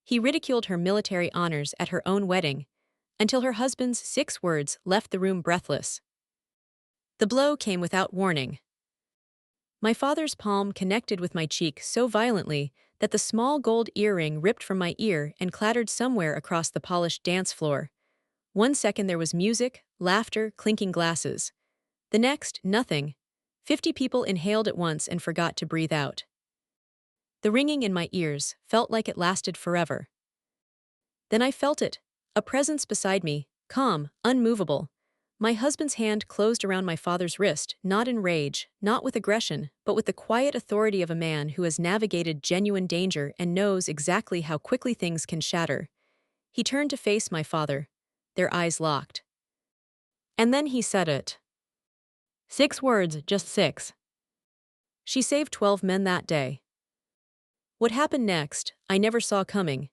He ridiculed her military honors at her own wedding, until her husband's 6 words left the room breathless. The blow came without warning. My father's palm connected with my cheek so violently that the small gold earring ripped from my ear and clattered somewhere across the polished dance floor. One second there was music, laughter, clinking glasses. The next, nothing. 50 people inhaled at once and forgot to breathe out. The ringing in my ears felt like it lasted forever. Then I felt it, a presence beside me, calm, unmovable. My husband's hand closed around my father's wrist, not in rage, not with aggression, but with the quiet authority of a man who has navigated genuine danger and knows exactly how quickly things can shatter. He turned to face my father. Their eyes locked. And then he said it. 6 words, just 6. She saved 12 men that day. What happened next, I never saw coming.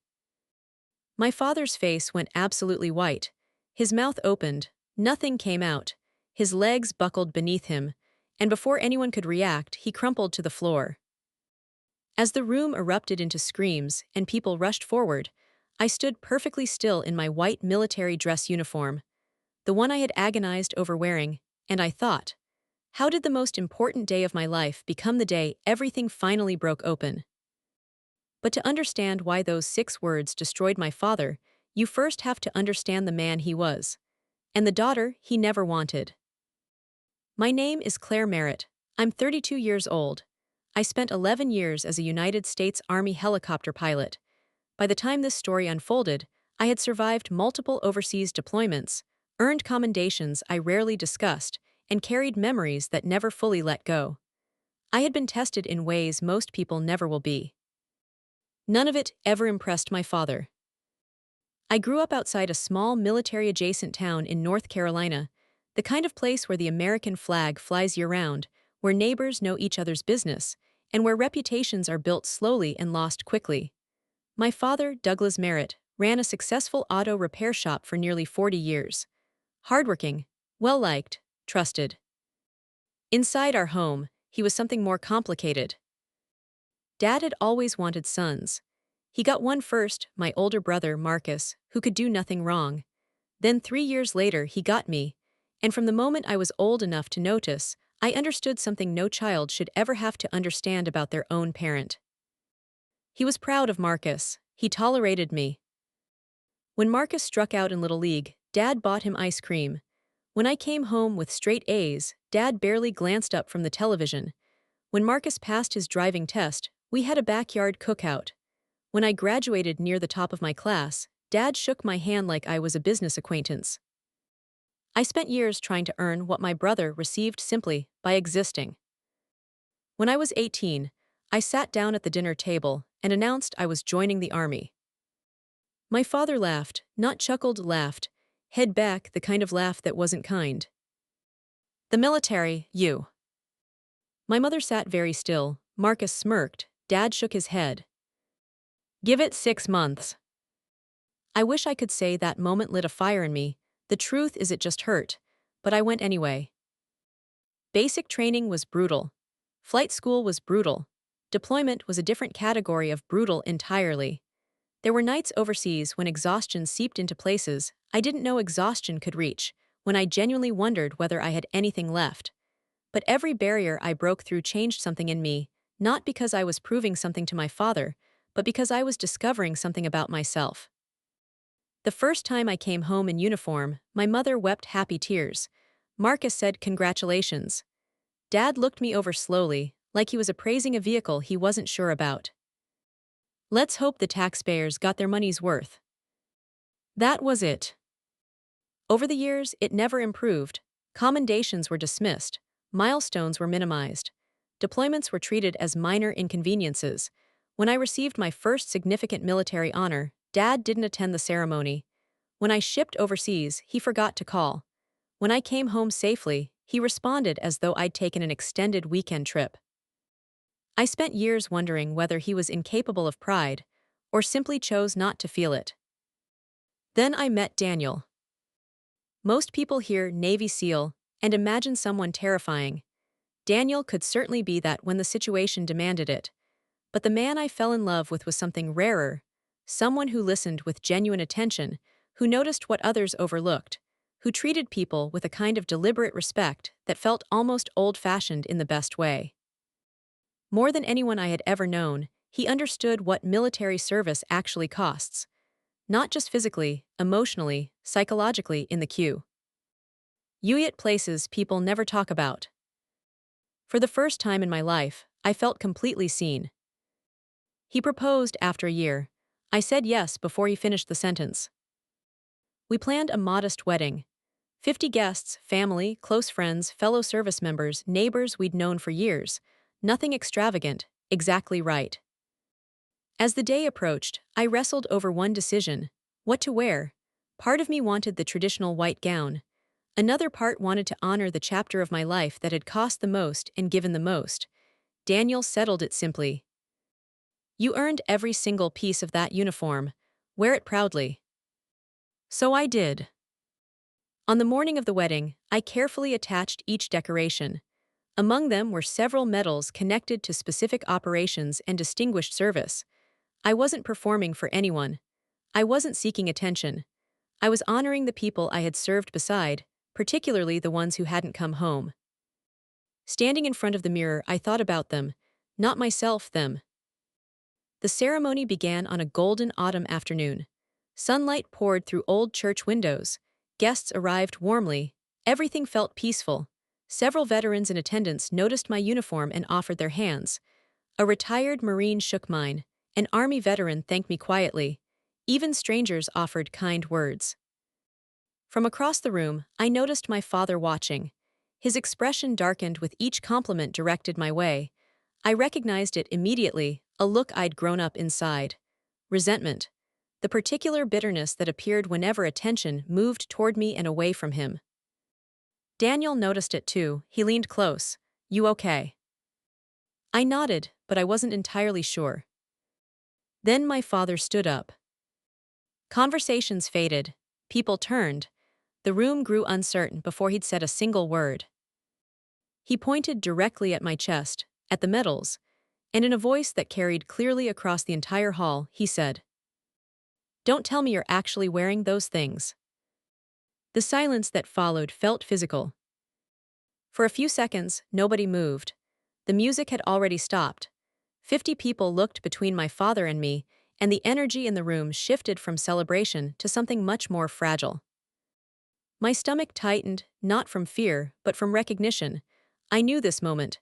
My father's face went absolutely white. His mouth opened. Nothing came out. His legs buckled beneath him, and before anyone could react, he crumpled to the floor. As the room erupted into screams and people rushed forward, I stood perfectly still in my white military dress uniform, the one I had agonized over wearing, and I thought, how did the most important day of my life become the day everything finally broke open? But to understand why those 6 words destroyed my father, you first have to understand the man he was, and the daughter he never wanted. My name is Claire Merritt. I'm 32 years old. I spent 11 years as a United States Army helicopter pilot. By the time this story unfolded, I had survived multiple overseas deployments, earned commendations I rarely discussed, and carried memories that never fully let go. I had been tested in ways most people never will be. None of it ever impressed my father. I grew up outside a small military-adjacent town in North Carolina, the kind of place where the American flag flies year-round, where neighbors know each other's business, and where reputations are built slowly and lost quickly. My father, Douglas Merritt, ran a successful auto repair shop for nearly 40 years. Hardworking, well-liked, trusted. Inside our home, he was something more complicated. Dad had always wanted sons. He got one first, my older brother, Marcus, who could do nothing wrong. Then 3 years later, he got me, and from the moment I was old enough to notice, I understood something no child should ever have to understand about their own parent. He was proud of Marcus. He tolerated me. When Marcus struck out in Little League, Dad bought him ice cream. When I came home with straight A's, Dad barely glanced up from the television. When Marcus passed his driving test, we had a backyard cookout. When I graduated near the top of my class, Dad shook my hand like I was a business acquaintance. I spent years trying to earn what my brother received simply by existing. When I was 18, I sat down at the dinner table and announced I was joining the army. My father laughed, not chuckled, laughed, head back, the kind of laugh that wasn't kind. The military, you. My mother sat very still. Marcus smirked. Dad shook his head. Give it 6 months. I wish I could say that moment lit a fire in me. The truth is it just hurt, but I went anyway. Basic training was brutal. Flight school was brutal. Deployment was a different category of brutal entirely. There were nights overseas when exhaustion seeped into places I didn't know exhaustion could reach, when I genuinely wondered whether I had anything left. But every barrier I broke through changed something in me, not because I was proving something to my father, but because I was discovering something about myself. The first time I came home in uniform, my mother wept happy tears. Marcus said congratulations. Dad looked me over slowly, like he was appraising a vehicle he wasn't sure about. Let's hope the taxpayers got their money's worth. That was it. Over the years, it never improved. Commendations were dismissed. Milestones were minimized. Deployments were treated as minor inconveniences. When I received my first significant military honor, Dad didn't attend the ceremony. When I shipped overseas, he forgot to call. When I came home safely, he responded as though I'd taken an extended weekend trip. I spent years wondering whether he was incapable of pride, or simply chose not to feel it. Then I met Daniel. Most people hear Navy SEAL and imagine someone terrifying. Daniel could certainly be that when the situation demanded it. But the man I fell in love with was something rarer, someone who listened with genuine attention, who noticed what others overlooked, who treated people with a kind of deliberate respect that felt almost old-fashioned in the best way. More than anyone I had ever known, he understood what military service actually costs, not just physically, emotionally, psychologically in the queue. At places people never talk about. For the first time in my life, I felt completely seen. He proposed after a year. I said yes before he finished the sentence. We planned a modest wedding. 50 guests, family, close friends, fellow service members, neighbors we'd known for years. Nothing extravagant, exactly right. As the day approached, I wrestled over one decision: what to wear. Part of me wanted the traditional white gown. Another part wanted to honor the chapter of my life that had cost the most and given the most. Daniel settled it simply. You earned every single piece of that uniform. Wear it proudly. So I did. On the morning of the wedding, I carefully attached each decoration. Among them were several medals connected to specific operations and distinguished service. I wasn't performing for anyone. I wasn't seeking attention. I was honoring the people I had served beside, particularly the ones who hadn't come home. Standing in front of the mirror, I thought about them, not myself, them. The ceremony began on a golden autumn afternoon. Sunlight poured through old church windows. Guests arrived warmly. Everything felt peaceful. Several veterans in attendance noticed my uniform and offered their hands. A retired Marine shook mine. An Army veteran thanked me quietly. Even strangers offered kind words. From across the room, I noticed my father watching. His expression darkened with each compliment directed my way. I recognized it immediately, a look I'd grown up inside. Resentment. The particular bitterness that appeared whenever attention moved toward me and away from him. Daniel noticed it too. He leaned close. You okay? I nodded, but I wasn't entirely sure. Then my father stood up. Conversations faded. People turned. The room grew uncertain before he'd said a single word. He pointed directly at my chest, at the medals, and in a voice that carried clearly across the entire hall, he said, "Don't tell me you're actually wearing those things." The silence that followed felt physical. For a few seconds, nobody moved. The music had already stopped. 50 people looked between my father and me, and the energy in the room shifted from celebration to something much more fragile. My stomach tightened, not from fear, but from recognition. I knew this moment.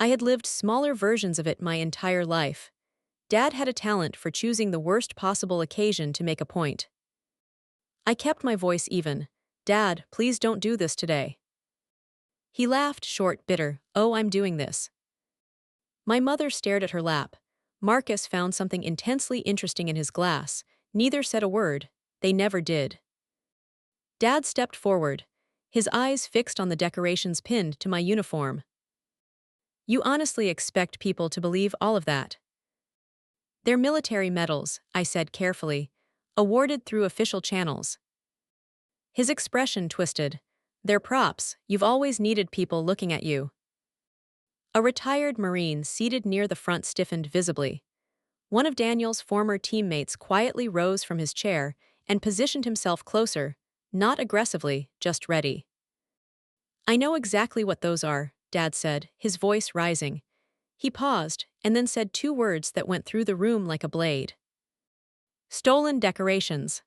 I had lived smaller versions of it my entire life. Dad had a talent for choosing the worst possible occasion to make a point. I kept my voice even. Dad, please don't do this today. He laughed, short, bitter. Oh, I'm doing this. My mother stared at her lap. Marcus found something intensely interesting in his glass. Neither said a word. They never did. Dad stepped forward, his eyes fixed on the decorations pinned to my uniform. You honestly expect people to believe all of that? They're military medals, I said carefully, awarded through official channels. His expression twisted. They're props. You've always needed people looking at you. A retired Marine seated near the front stiffened visibly. One of Daniel's former teammates quietly rose from his chair and positioned himself closer, not aggressively, just ready. I know exactly what those are, Dad said, his voice rising. He paused, and then said two words that went through the room like a blade. Stolen decorations.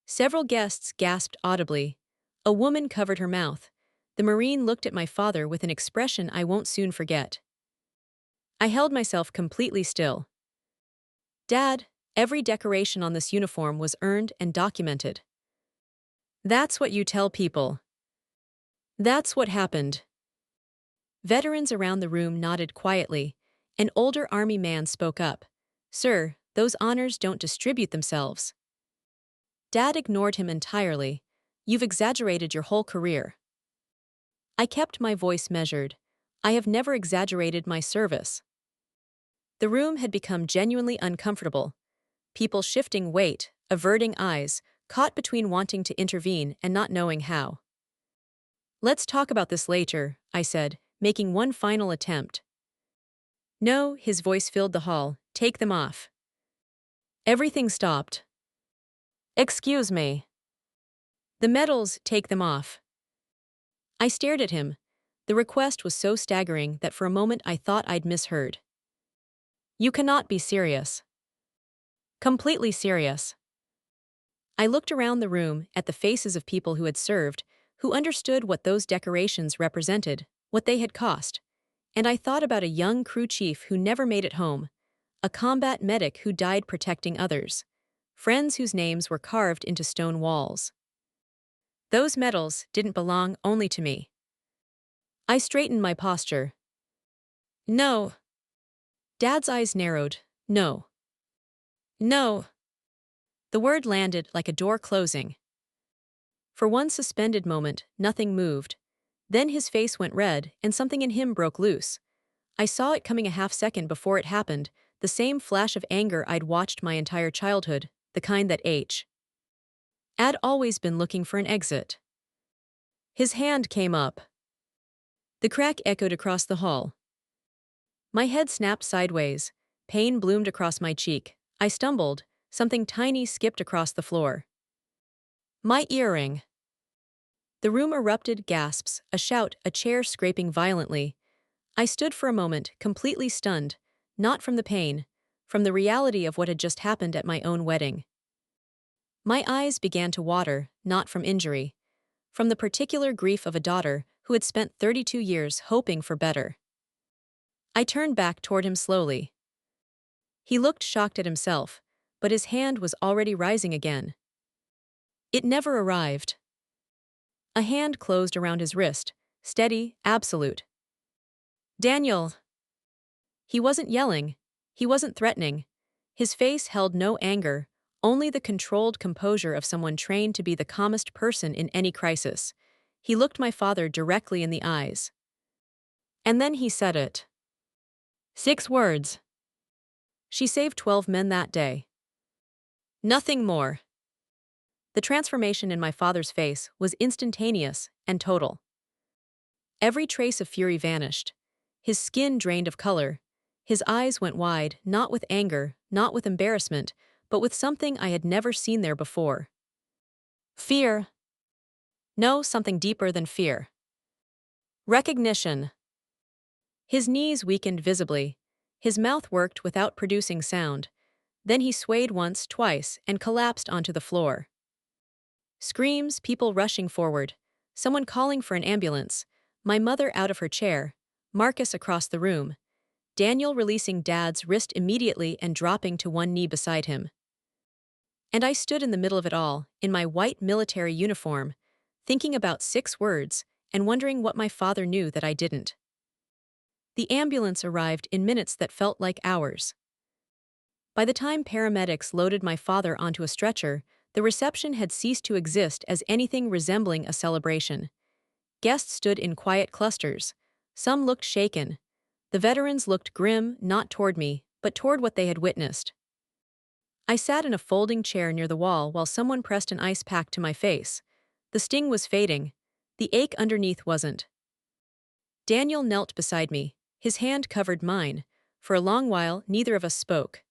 Several guests gasped audibly. A woman covered her mouth. The Marine looked at my father with an expression I won't soon forget. I held myself completely still. Dad, every decoration on this uniform was earned and documented. That's what you tell people. That's what happened. Veterans around the room nodded quietly. An older Army man spoke up. Sir, those honors don't distribute themselves. Dad ignored him entirely. You've exaggerated your whole career. I kept my voice measured. I have never exaggerated my service. The room had become genuinely uncomfortable. People shifting weight, averting eyes, caught between wanting to intervene and not knowing how. Let's talk about this later, I said, making one final attempt. No, his voice filled the hall. Take them off. Everything stopped. Excuse me. The medals, take them off. I stared at him. The request was so staggering that for a moment I thought I'd misheard. You cannot be serious. Completely serious. I looked around the room at the faces of people who had served, who understood what those decorations represented, what they had cost. And I thought about a young crew chief who never made it home, a combat medic who died protecting others, friends whose names were carved into stone walls. Those medals didn't belong only to me. I straightened my posture. No. Dad's eyes narrowed. No. No. The word landed like a door closing. For one suspended moment, nothing moved. Then his face went red, and something in him broke loose. I saw it coming a half-second before it happened, the same flash of anger I'd watched my entire childhood, the kind that I'd always been looking for an exit. His hand came up. The crack echoed across the hall. My head snapped sideways. Pain bloomed across my cheek. I stumbled. Something tiny skipped across the floor. My earring. The room erupted, gasps, a shout, a chair scraping violently. I stood for a moment, completely stunned, not from the pain, from the reality of what had just happened at my own wedding. My eyes began to water, not from injury, from the particular grief of a daughter who had spent 32 years hoping for better. I turned back toward him slowly. He looked shocked at himself, but his hand was already rising again. It never arrived. A hand closed around his wrist, steady, absolute. Daniel. He wasn't yelling. He wasn't threatening. His face held no anger, only the controlled composure of someone trained to be the calmest person in any crisis. He looked my father directly in the eyes. And then he said it. 6 words. She saved 12 men that day. Nothing more. The transformation in my father's face was instantaneous and total. Every trace of fury vanished. His skin drained of color. His eyes went wide, not with anger, not with embarrassment, but with something I had never seen there before. Fear. No, something deeper than fear. Recognition. His knees weakened visibly. His mouth worked without producing sound. Then he swayed once, twice, and collapsed onto the floor. Screams, people rushing forward, someone calling for an ambulance, my mother out of her chair, Marcus across the room, Daniel releasing Dad's wrist immediately and dropping to one knee beside him. And I stood in the middle of it all, in my white military uniform, thinking about 6 words and wondering what my father knew that I didn't. The ambulance arrived in minutes that felt like hours. By the time paramedics loaded my father onto a stretcher, the reception had ceased to exist as anything resembling a celebration. Guests stood in quiet clusters. Some looked shaken. The veterans looked grim, not toward me, but toward what they had witnessed. I sat in a folding chair near the wall while someone pressed an ice pack to my face. The sting was fading. The ache underneath wasn't. Daniel knelt beside me. His hand covered mine. For a long while, neither of us spoke.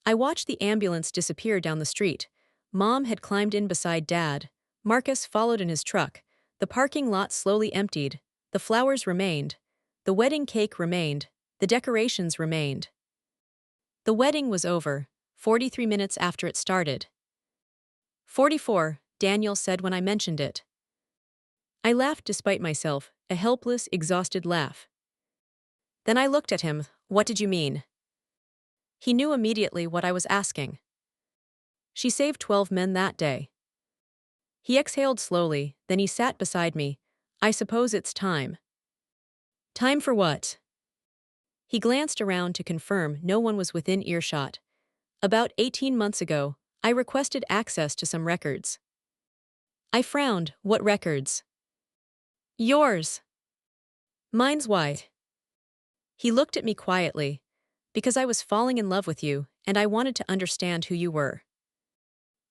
I watched the ambulance disappear down the street. Mom had climbed in beside Dad. Marcus followed in his truck. The parking lot slowly emptied. The flowers remained. The wedding cake remained. The decorations remained. The wedding was over, 43 minutes after it started. 44, Daniel said when I mentioned it. I laughed despite myself, a helpless, exhausted laugh. Then I looked at him. What did you mean? He knew immediately what I was asking. She saved 12 men that day. He exhaled slowly, then he sat beside me. I suppose it's time. Time for what? He glanced around to confirm no one was within earshot. About 18 months ago, I requested access to some records. I frowned. What records? Yours. Mine's why. He looked at me quietly. Because I was falling in love with you, and I wanted to understand who you were.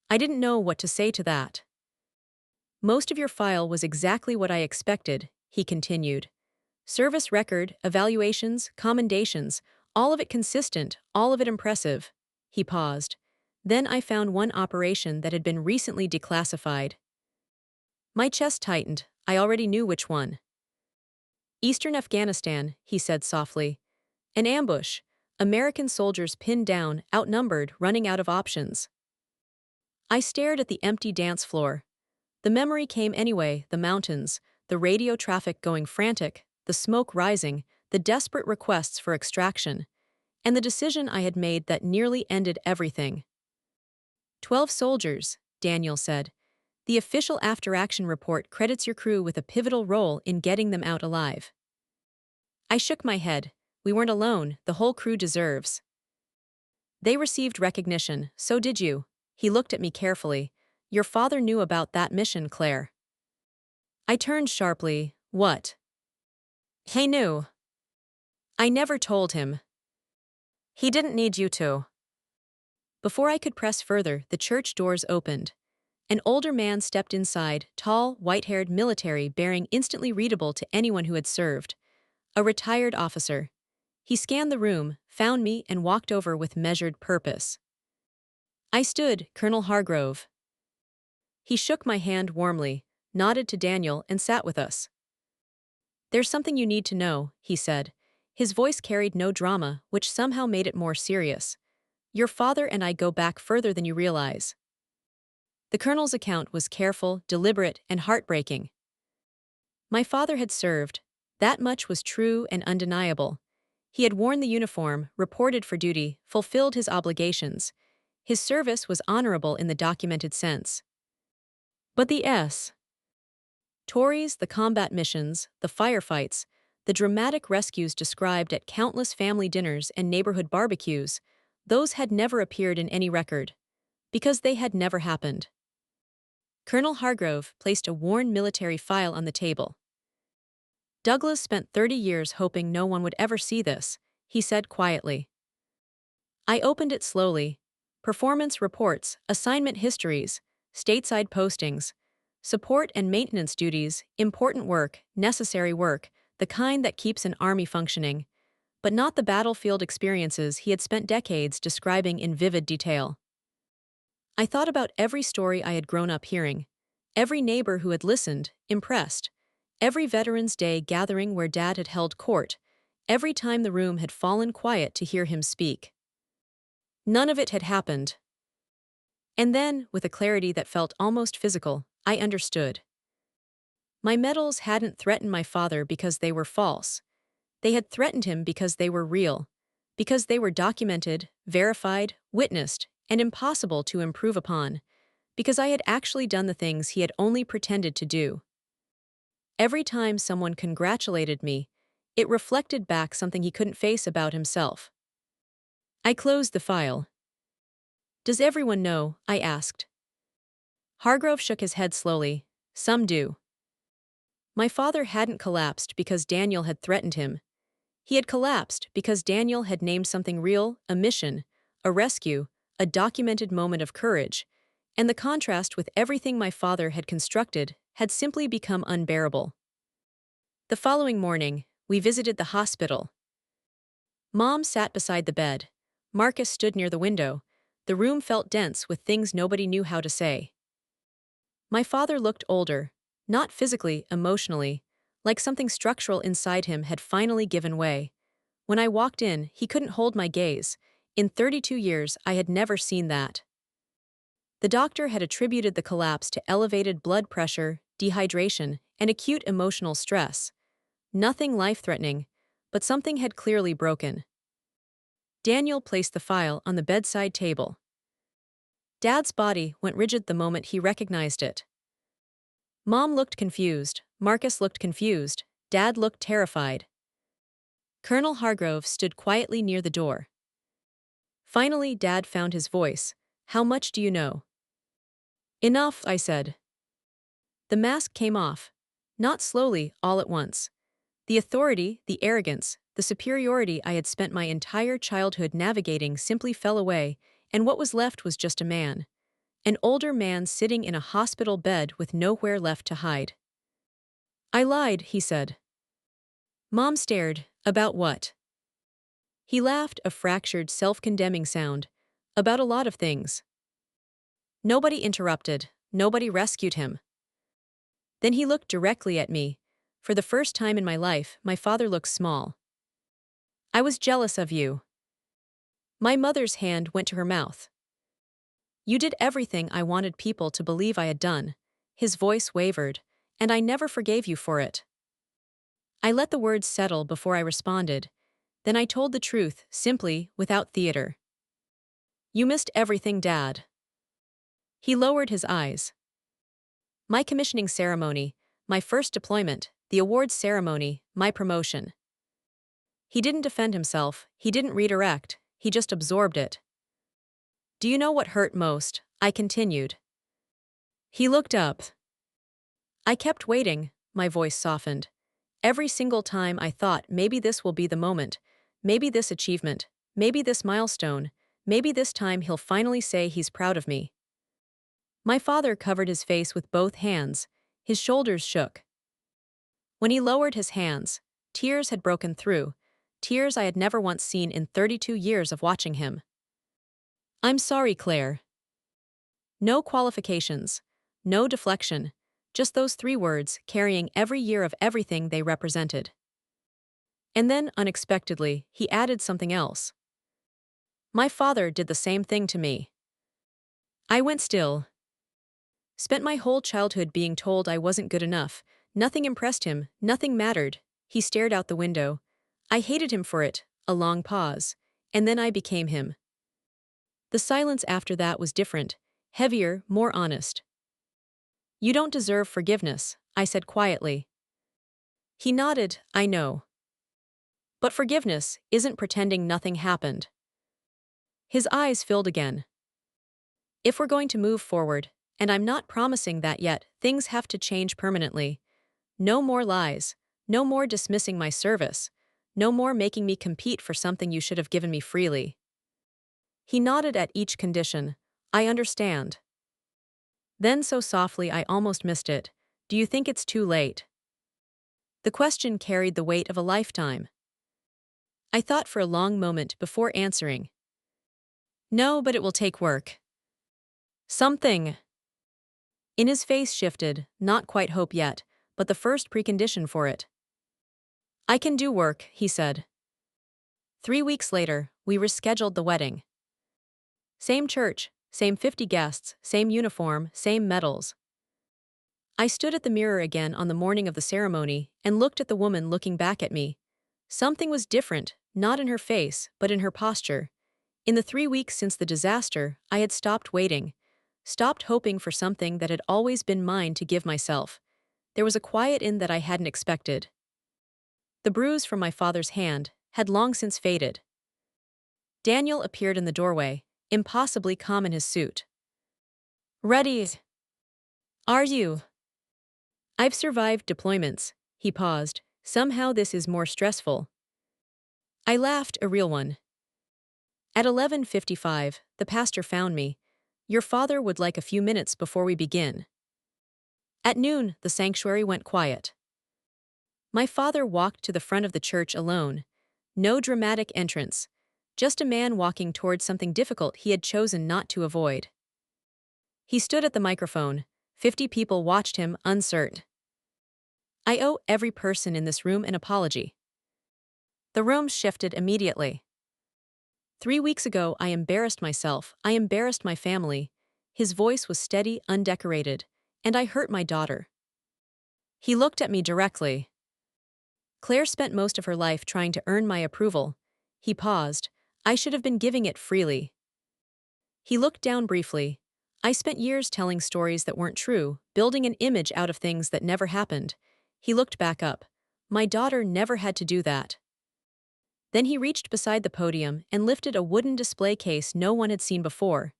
I didn't know what to say to that. Most of your file was exactly what I expected, he continued. Service record, evaluations, commendations, all of it consistent, all of it impressive. He paused. Then I found one operation that had been recently declassified. My chest tightened. I already knew which one. Eastern Afghanistan, he said softly. An ambush. American soldiers pinned down, outnumbered, running out of options. I stared at the empty dance floor. The memory came anyway, the mountains, the radio traffic going frantic, the smoke rising, the desperate requests for extraction, and the decision I had made that nearly ended everything. 12 soldiers, Daniel said. The official after-action report credits your crew with a pivotal role in getting them out alive. I shook my head. We weren't alone, the whole crew deserves. They received recognition, so did you. He looked at me carefully. Your father knew about that mission, Claire. I turned sharply. What? He knew. I never told him. He didn't need you to. Before I could press further, the church doors opened. An older man stepped inside, tall, white-haired military bearing instantly readable to anyone who had served. A retired officer. He scanned the room, found me, and walked over with measured purpose. I stood, Colonel Hargrove. He shook my hand warmly, nodded to Daniel, and sat with us. There's something you need to know, he said. His voice carried no drama, which somehow made it more serious. Your father and I go back further than you realize. The colonel's account was careful, deliberate, and heartbreaking. My father had served. That much was true and undeniable. He had worn the uniform, reported for duty, fulfilled his obligations. His service was honorable in the documented sense. But the stories, the combat missions, the firefights, the dramatic rescues described at countless family dinners and neighborhood barbecues, those had never appeared in any record. Because they had never happened. Colonel Hargrove placed a worn military file on the table. Douglas spent 30 years hoping no one would ever see this, he said quietly. I opened it slowly. Performance reports, assignment histories, stateside postings, support and maintenance duties, important work, necessary work, the kind that keeps an army functioning, but not the battlefield experiences he had spent decades describing in vivid detail. I thought about every story I had grown up hearing, every neighbor who had listened, impressed, every Veterans Day gathering where Dad had held court, every time the room had fallen quiet to hear him speak. None of it had happened. And then, with a clarity that felt almost physical, I understood. My medals hadn't threatened my father because they were false. They had threatened him because they were real, because they were documented, verified, witnessed, and impossible to improve upon, because I had actually done the things he had only pretended to do. Every time someone congratulated me, it reflected back something he couldn't face about himself. I closed the file. Does everyone know? I asked. Hargrove shook his head slowly. Some do. My father hadn't collapsed because Daniel had threatened him. He had collapsed because Daniel had named something real, a mission, a rescue, a documented moment of courage, and the contrast with everything my father had constructed had simply become unbearable. The following morning, we visited the hospital. Mom sat beside the bed. Marcus stood near the window. The room felt dense with things nobody knew how to say. My father looked older, not physically, emotionally, like something structural inside him had finally given way. When I walked in, he couldn't hold my gaze. In 32 years, I had never seen that. The doctor had attributed the collapse to elevated blood pressure, dehydration, and acute emotional stress. Nothing life-threatening, but something had clearly broken. Daniel placed the file on the bedside table. Dad's body went rigid the moment he recognized it. Mom looked confused, Marcus looked confused, Dad looked terrified. Colonel Hargrove stood quietly near the door. Finally, Dad found his voice. How much do you know? Enough, I said. The mask came off. Not slowly, all at once. The authority, the arrogance, the superiority I had spent my entire childhood navigating simply fell away, and what was left was just a man. An older man sitting in a hospital bed with nowhere left to hide. I lied, he said. Mom stared. About what? He laughed, a fractured, self-condemning sound. About a lot of things. Nobody interrupted. Nobody rescued him. Then he looked directly at me. For the first time in my life, my father looked small. I was jealous of you. My mother's hand went to her mouth. You did everything I wanted people to believe I had done. His voice wavered, and I never forgave you for it. I let the words settle before I responded. Then I told the truth, simply, without theater. You missed everything, Dad. He lowered his eyes. My commissioning ceremony, my first deployment, the awards ceremony, my promotion. He didn't defend himself, he didn't redirect, he just absorbed it. Do you know what hurt most? I continued. He looked up. I kept waiting, my voice softened. Every single time I thought maybe this will be the moment, maybe this achievement, maybe this milestone, maybe this time he'll finally say he's proud of me. My father covered his face with both hands, his shoulders shook. When he lowered his hands, tears had broken through, tears I had never once seen in 32 years of watching him. I'm sorry, Claire. No qualifications, no deflection, just those 3 words carrying every year of everything they represented. And then, unexpectedly, he added something else. My father did the same thing to me. I went still. Spent my whole childhood being told I wasn't good enough. Nothing impressed him, nothing mattered. He stared out the window. I hated him for it, a long pause. And then I became him. The silence after that was different, heavier, more honest. You don't deserve forgiveness, I said quietly. He nodded, I know. But forgiveness isn't pretending nothing happened. His eyes filled again. If we're going to move forward, and I'm not promising that yet, things have to change permanently. No more lies, no more dismissing my service, no more making me compete for something you should have given me freely. He nodded at each condition. I understand. Then so softly I almost missed it. Do you think it's too late? The question carried the weight of a lifetime. I thought for a long moment before answering. No, but it will take work. Something. In his face shifted, not quite hope yet, but the first precondition for it. I can do work, he said. 3 weeks later, we rescheduled the wedding. Same church, same 50 guests, same uniform, same medals. I stood at the mirror again on the morning of the ceremony and looked at the woman looking back at me. Something was different, not in her face, but in her posture. In the 3 weeks since the disaster, I had stopped waiting, stopped hoping for something that had always been mine to give myself. There was a quiet in that I hadn't expected. The bruise from my father's hand had long since faded. Daniel appeared in the doorway, impossibly calm in his suit. Ready? Are you? I've survived deployments, he paused. Somehow this is more stressful. I laughed, a real one. At 11:55, the pastor found me. Your father would like a few minutes before we begin. At noon, the sanctuary went quiet. My father walked to the front of the church alone. No dramatic entrance, just a man walking towards something difficult he had chosen not to avoid. He stood at the microphone. 50 people watched him, uncertain. I owe every person in this room an apology. The room shifted immediately. 3 weeks ago, I embarrassed myself, I embarrassed my family. His voice was steady, undecorated, and I hurt my daughter. He looked at me directly. Claire spent most of her life trying to earn my approval. He paused. I should have been giving it freely. He looked down briefly. I spent years telling stories that weren't true, building an image out of things that never happened. He looked back up. My daughter never had to do that. Then he reached beside the podium and lifted a wooden display case no one had seen before.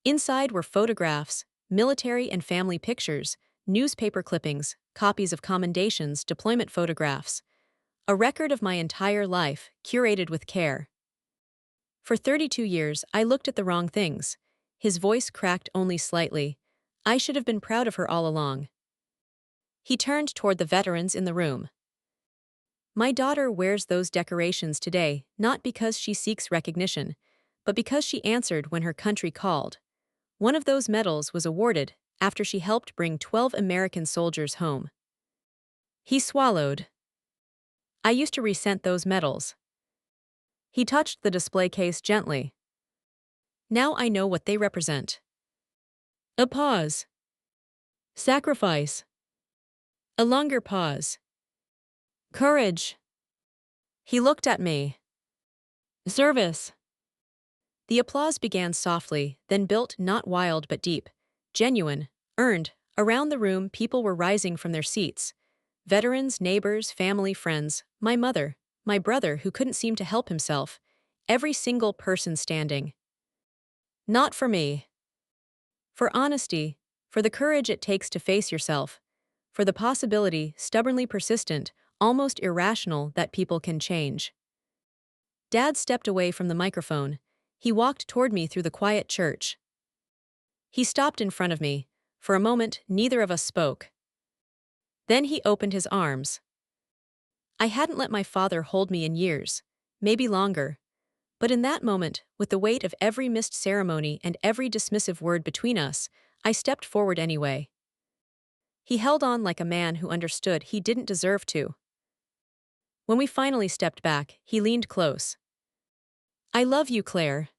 Inside were photographs, military and family pictures, newspaper clippings, copies of commendations, deployment photographs. A record of my entire life, curated with care. For 32 years, I looked at the wrong things. His voice cracked only slightly. I should have been proud of her all along. He turned toward the veterans in the room. My daughter wears those decorations today, not because she seeks recognition, but because she answered when her country called. One of those medals was awarded after she helped bring 12 American soldiers home. He swallowed. I used to resent those medals. He touched the display case gently. Now I know what they represent. A pause. Sacrifice. A longer pause. Courage. He looked at me. Service. The applause began softly, then built, not wild but deep, genuine, earned. Around the room, people were rising from their seats. Veterans, neighbors, family, friends, my mother, my brother who couldn't seem to help himself, every single person standing. Not for me. For honesty, for the courage it takes to face yourself, for the possibility, stubbornly persistent, almost irrational, that people can change. Dad stepped away from the microphone. He walked toward me through the quiet church. He stopped in front of me. For a moment, neither of us spoke. Then he opened his arms. I hadn't let my father hold me in years, maybe longer. But in that moment, with the weight of every missed ceremony and every dismissive word between us, I stepped forward anyway. He held on like a man who understood he didn't deserve to. When we finally stepped back, he leaned close. I love you, Claire.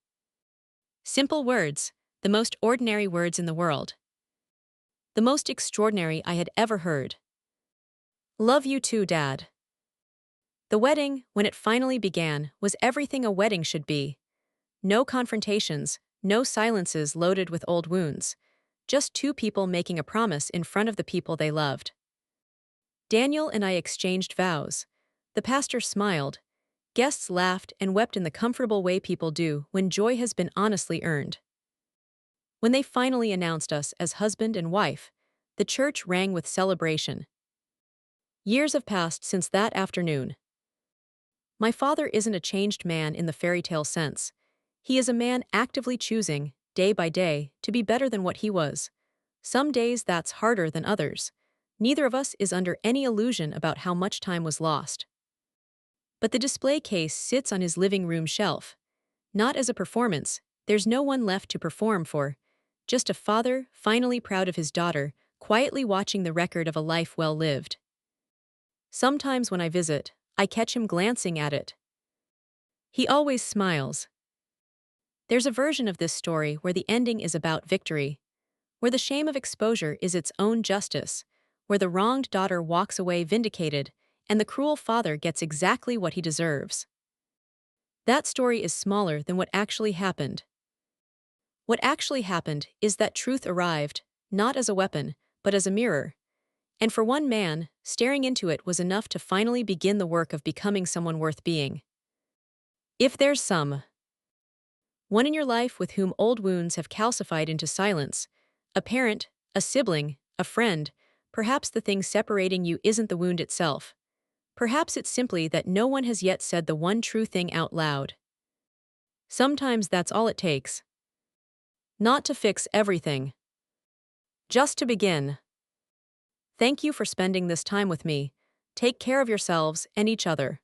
Simple words, the most ordinary words in the world. The most extraordinary I had ever heard. Love you too, Dad. The wedding, when it finally began, was everything a wedding should be. No confrontations, no silences loaded with old wounds. Just two people making a promise in front of the people they loved. Daniel and I exchanged vows. The pastor smiled. Guests laughed and wept in the comfortable way people do when joy has been honestly earned. When they finally announced us as husband and wife, the church rang with celebration. Years have passed since that afternoon. My father isn't a changed man in the fairy tale sense. He is a man actively choosing, day by day, to be better than what he was. Some days that's harder than others. Neither of us is under any illusion about how much time was lost. But the display case sits on his living room shelf. Not as a performance, there's no one left to perform for. Just a father, finally proud of his daughter, quietly watching the record of a life well lived. Sometimes when I visit, I catch him glancing at it. He always smiles. There's a version of this story where the ending is about victory, where the shame of exposure is its own justice, where the wronged daughter walks away vindicated, and the cruel father gets exactly what he deserves. That story is smaller than what actually happened. What actually happened is that truth arrived, not as a weapon, but as a mirror. And for one man, staring into it was enough to finally begin the work of becoming someone worth being. If there's someone in your life with whom old wounds have calcified into silence, a parent, a sibling, a friend, perhaps the thing separating you isn't the wound itself. Perhaps it's simply that no one has yet said the one true thing out loud. Sometimes that's all it takes. Not to fix everything. Just to begin. Thank you for spending this time with me. Take care of yourselves and each other.